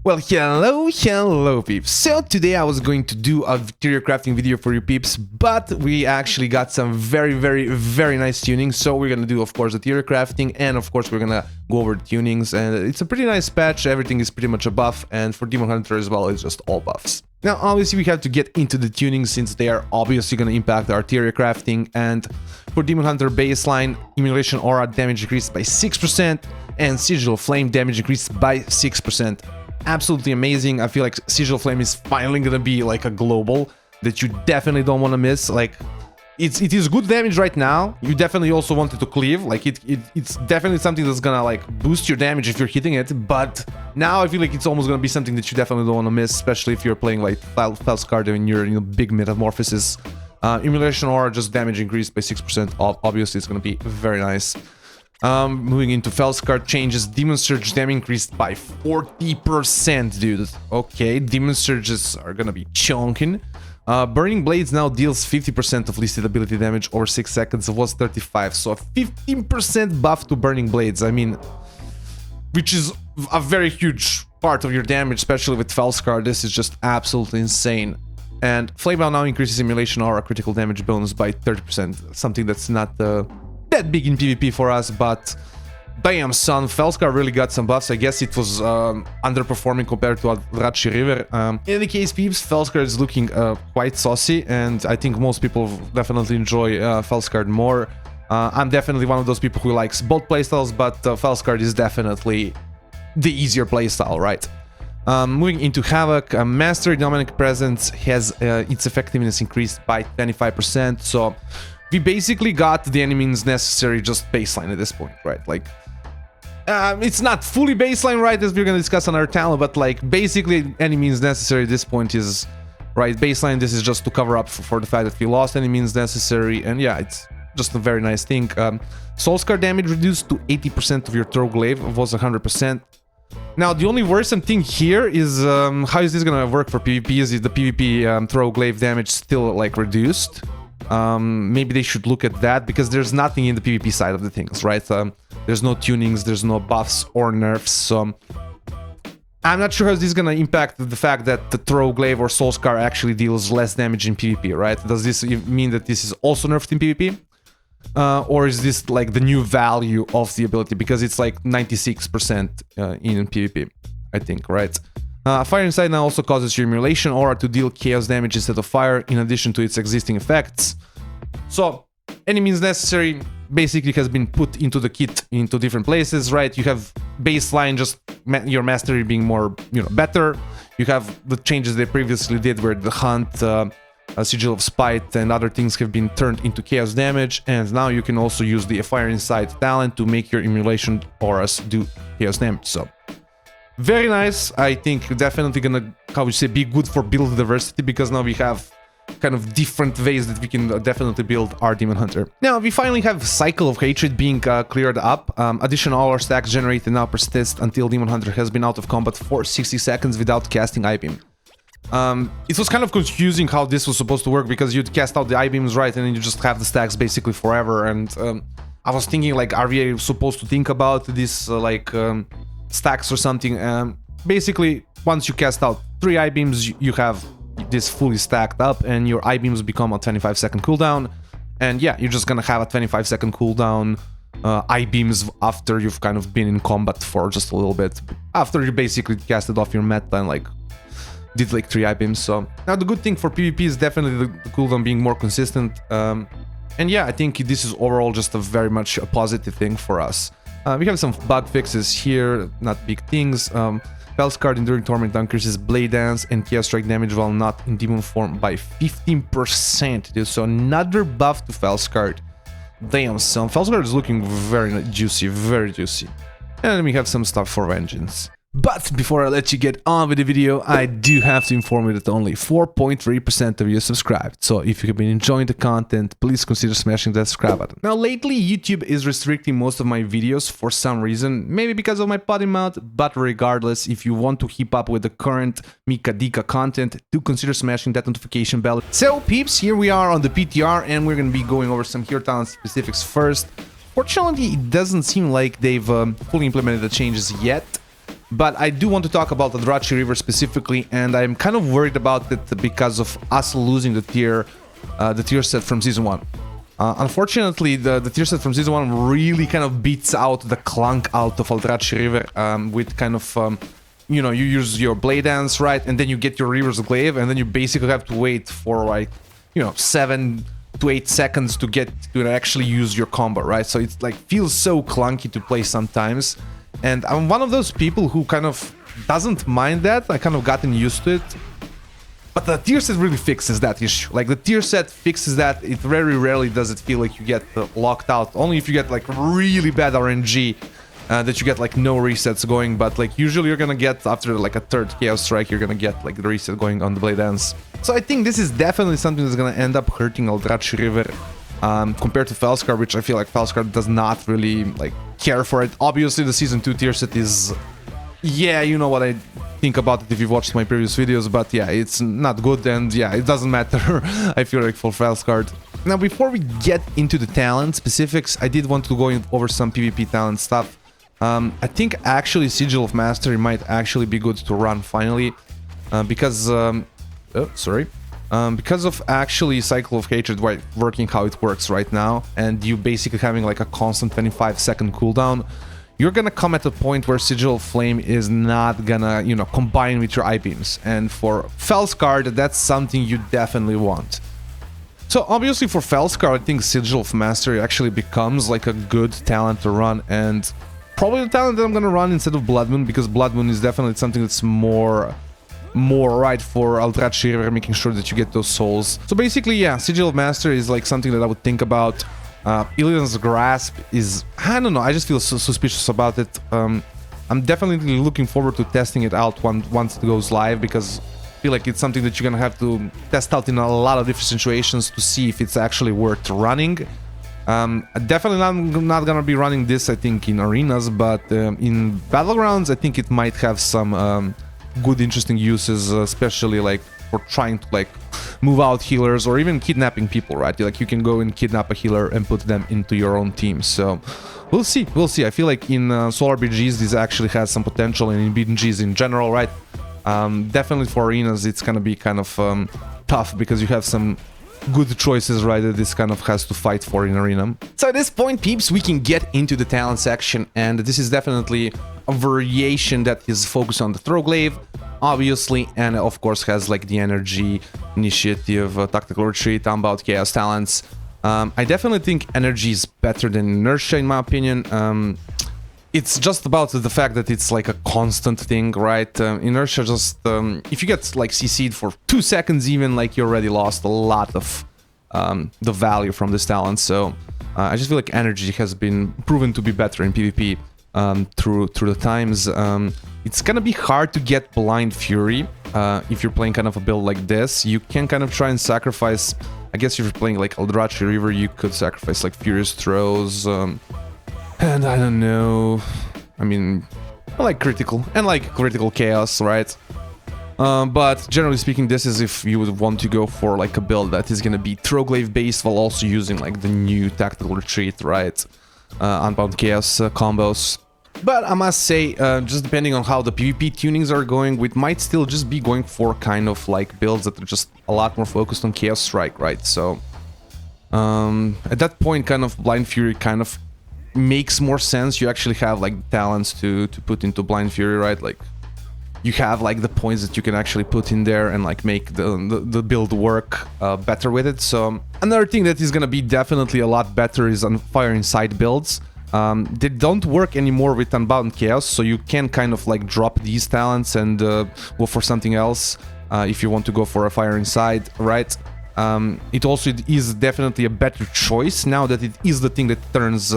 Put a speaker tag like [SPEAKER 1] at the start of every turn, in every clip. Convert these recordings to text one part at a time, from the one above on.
[SPEAKER 1] Well, hello peeps. So today I was going to do a tier crafting video for you peeps, but we actually got some very nice tunings. So we're gonna do, of course, the tier crafting, and of course we're gonna go over the tunings, and it's a pretty nice patch. Everything is pretty much a buff, and for Demon Hunter as well, it's just all buffs. Now, obviously, we have to get into the tunings since they are obviously going to impact our tier crafting. And for Demon Hunter baseline, Immolation Aura damage increased by 6%, and Sigil Flame damage increased by 6%. Absolutely amazing. I feel like Sigil Flame is finally going to be like a global that you definitely don't want to miss. Like, it is good damage right now. You definitely also want it to cleave. Like, it's definitely something that's gonna like boost your damage if you're hitting it. But now I feel like it's almost gonna be something that you definitely don't want to miss, especially if you're playing like Felskard and you're in big metamorphosis. Immolation Aura just damage increased by 6%. Obviously, it's gonna be very nice. Moving into Felskard changes, Demon Surge damage increased by 40%, dude. Okay, Demon Surges are gonna be chunking. Burning Blades now deals 50% of listed ability damage over 6 seconds. It was 35, so a 15% buff to Burning Blades. I mean, which is a very huge part of your damage, especially with Felskar. This is just absolutely insane. And Flamebound now increases Immolation Aura critical damage bonus by 30%. Something that's not that big in PvP for us, but damn son, Felskar really got some buffs. I guess it was underperforming compared to Aldrachi reaver. In any case, peeps, Felskar is looking quite saucy, and I think most people definitely enjoy Felskar more. I'm definitely one of those people who likes both playstyles, but Felskar is definitely the easier playstyle, right? Moving into Havoc, Mastery Dominic Presence has its effectiveness increased by 25%, so we basically got the enemies necessary just baseline at this point, right? Like, it's not fully baseline, right, as we're gonna discuss on our channel, but like basically any means necessary at this point is right baseline. This is just to cover up for the fact that we lost any means necessary, and yeah, it's just a very nice thing. Soulscar damage reduced to 80% of your throw glaive. It was 100%. Now the only worrisome thing here is how is this gonna work for PvP? Is the PvP throw glaive damage still like reduced? Maybe they should look at that, because there's nothing in the PvP side of the things, right? There's no tunings, there's no buffs or nerfs, so I'm not sure how this is gonna impact the fact that the throw glaive or Soulscar actually deals less damage in PvP, right? Does this mean that this is also nerfed in PvP? Or is this like the new value of the ability, because it's like 96% in PvP, I think, right? Fire Inside now also causes your Immolation Aura to deal chaos damage instead of fire, in addition to its existing effects. So, any means necessary basically has been put into the kit into different places, right? You have baseline, just your mastery being more, better. You have the changes they previously did, where the hunt, Sigil of Spite, and other things have been turned into chaos damage, and now you can also use the Fire Inside talent to make your Immolation Auras do chaos damage. So, very nice. I think definitely gonna, be good for build diversity, because now we have kind of different ways that we can definitely build our Demon Hunter. Now, we finally have Cycle of Hatred being cleared up. Additional all our stacks generated now persist until Demon Hunter has been out of combat for 60 seconds without casting I-Beam. It was kind of confusing how this was supposed to work, because you'd cast out the I-Beams, right, and then you just have the stacks basically forever, and I was thinking, like, are we supposed to think about this, stacks or something? Basically, once you cast out 3 I-Beams, you have this fully stacked up, and your I-Beams become a 25-second cooldown, and yeah, you're just gonna have a 25-second cooldown I-Beams after you've kind of been in combat for just a little bit, after you basically casted off your meta and like did like 3 I-Beams. So now the good thing for PvP is definitely the cooldown being more consistent, and yeah, I think this is overall just a very much a positive thing for us. We have some bug fixes here, not big things. Felskard Enduring Torment increases Blade Dance and Chaos Strike damage while not in demon form by 15%, dude. So another buff to Felskard. Damn son, Felskard is looking very juicy, very juicy. And then we have some stuff for Vengeance. But before I let you get on with the video, I do have to inform you that only 4.3% of you subscribed. So if you have been enjoying the content, please consider smashing that subscribe button. Now lately, YouTube is restricting most of my videos for some reason, maybe because of my potty mouth, but regardless, if you want to keep up with the current Mikadika content, do consider smashing that notification bell. So peeps, here we are on the PTR, and we're going to be going over some hero talent specifics first. Fortunately, it doesn't seem like they've fully implemented the changes yet. But I do want to talk about the Aldrachi Reaver specifically, and I'm kind of worried about it because of us losing the tier set from Season 1. Unfortunately, the tier set from Season 1 really kind of beats out the clunk out of Aldrachi Reaver with kind of, you know, you use your Blade Dance, right? And then you get your Reaver's Glaive, and then you basically have to wait for, like, you know, 7 to 8 seconds to get to actually use your combo, right? So it's like feels so clunky to play sometimes. And I'm one of those people who kind of doesn't mind that. I kind of gotten used to it. But the tier set really fixes that issue. Like, the tier set fixes that. It very rarely does it feel like you get locked out. Only if you get, like, really bad RNG that you get, like, no resets going. But, like, usually you're gonna get, after, like, a third Chaos Strike, you're gonna get, like, the reset going on the Blade Dance. So I think this is definitely something that's gonna end up hurting Aldrachi Reaver. Compared to Felskar, which I feel like Felskar does not really, like, care for it. Obviously, the Season 2 tier set is... Yeah, you know what I think about it if you've watched my previous videos, but yeah, it's not good, and yeah, it doesn't matter, I feel like, for Felskar. Now, before we get into the talent specifics, I did want to go over some PvP talent stuff. I think, actually, Sigil of Mastery might actually be good to run, finally, because... because of actually Cycle of Hatred working how it works right now, and you basically having like a constant 25-second cooldown, you're gonna come at a point where Sigil of Flame is not gonna, you know, combine with your I-beams. And for Felskar, that's something you definitely want. So obviously for Felskar, I think Sigil of Mastery actually becomes like a good talent to run, and probably the talent that I'm gonna run instead of Blood Moon, because Blood Moon is definitely something that's more right for Aldrachi Reaver, making sure that you get those souls. So basically, yeah, Sigil of Master is like something that I would think about. Illidan's Grasp is... I don't know, I just feel so suspicious about it. I'm definitely looking forward to testing it out once it goes live, because I feel like it's something that you're gonna have to test out in a lot of different situations to see if it's actually worth running. Definitely not gonna be running this, I think, in arenas, but in Battlegrounds, I think it might have some... good interesting uses, especially like for trying to like move out healers or even kidnapping people, right? Like you can go and kidnap a healer and put them into your own team. So we'll see. I feel like in solo RPGs this actually has some potential, and in BGs in general, right? Definitely for arenas it's gonna be kind of tough, because you have some good choices, right, that this kind of has to fight for in arena. So at this point, peeps, we can get into the talent section, and this is definitely a variation that is focused on the Throw Glaive, obviously, and of course has like the Energy, Initiative, Tactical Retreat, Unbound Chaos talents. I definitely think Energy is better than Inertia, in my opinion. It's just about the fact that it's like a constant thing, right? Inertia just... if you get like CC'd for 2 seconds even, like you already lost a lot of the value from this talent. So I just feel like Energy has been proven to be better in PvP through the times. It's gonna be hard to get Blind Fury if you're playing kind of a build like this. You can kind of try and sacrifice... I guess if you're playing like Aldrachi Reaver, you could sacrifice like Furious Throws... and I don't know, I mean, I like critical chaos, right? But generally speaking, this is if you would want to go for like a build that is gonna be Throw Glaive based while also using like the new Tactical Retreat, right? Unbound Chaos combos. But I must say, just depending on how the PvP tunings are going, we might still just be going for kind of like builds that are just a lot more focused on Chaos Strike, right? So at that point, kind of Blind Fury kind of makes more sense. You actually have like talents to put into Blind Fury, right? Like you have like the points that you can actually put in there and like make the build work better with it. So another thing that is gonna be definitely a lot better is on Fire Inside builds. They don't work anymore with Unbound Chaos, so you can kind of like drop these talents and go for something else if you want to go for a Fire Inside, right? It also is definitely a better choice now that it is the thing that turns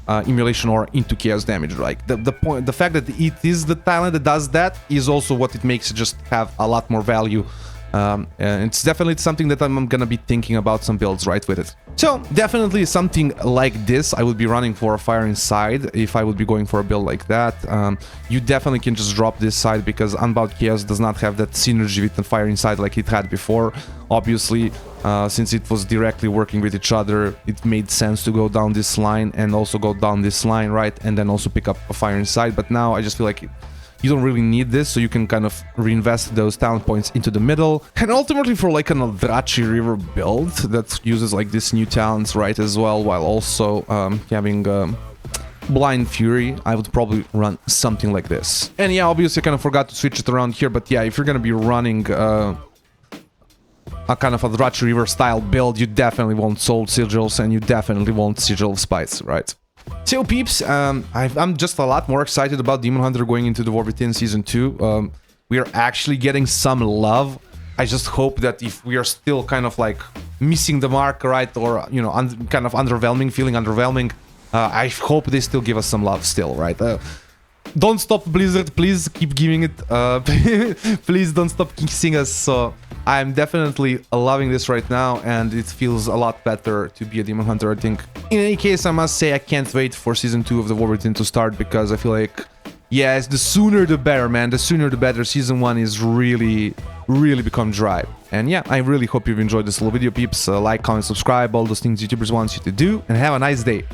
[SPEAKER 1] Immolation Aura into chaos damage. Like the fact that it is the talent that does that is also what it makes it just have a lot more value. And it's definitely something that I'm gonna be thinking about some builds right with it. So definitely something like this I would be running for a Fire Inside if I would be going for a build like that. You definitely can just drop this side because Unbound Chaos does not have that synergy with the Fire Inside like it had before. Obviously, since it was directly working with each other, it made sense to go down this line and also go down this line, right? And then also pick up a Fire Inside. But now I just feel like you don't really need this, so you can kind of reinvest those talent points into the middle. And ultimately for like an Aldrachi reaver build that uses like these new talents, right, as well, while also having Blind Fury, I would probably run something like this. And yeah, obviously I kind of forgot to switch it around here, but yeah, if you're gonna be running a kind of a Aldrachi reaver style build, you definitely want soul sigils and you definitely want sigil of spice, right? So peeps, I'm just a lot more excited about Demon Hunter going into the War Within Season 2. We are actually getting some love. I just hope that if we are still kind of like missing the mark, right, or, you know, kind of underwhelming, feeling underwhelming, I hope they still give us some love still, right? Don't stop, Blizzard, please keep giving it, please don't stop kissing us. So I'm definitely loving this right now, and it feels a lot better to be a Demon Hunter, I think. In any case, I must say I can't wait for Season 2 of the War Within to start, because I feel like, yes, the sooner the better, man, the sooner the better. Season 1 is really become dry. And yeah, I really hope you've enjoyed this little video, peeps. Like, comment, subscribe, all those things YouTubers want you to do, and have a nice day.